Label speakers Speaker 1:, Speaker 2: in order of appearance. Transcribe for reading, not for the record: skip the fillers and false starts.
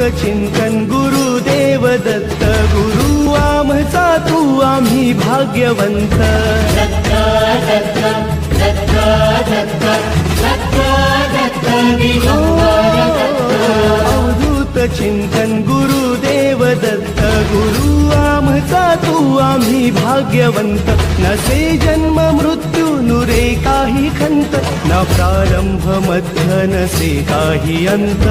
Speaker 1: चिंतन गुरुदेव दत्त, गुरु आमचा तू आम्ही भाग्यवंत. अवधूत चिंतन गुरुदेव दत्त, गुरु आमचा तू आम्ही भाग्यवंत. नसे जन्म मृत्यू नुरे काही खंत, न प्रारंभ मध्य नसे काही अंत.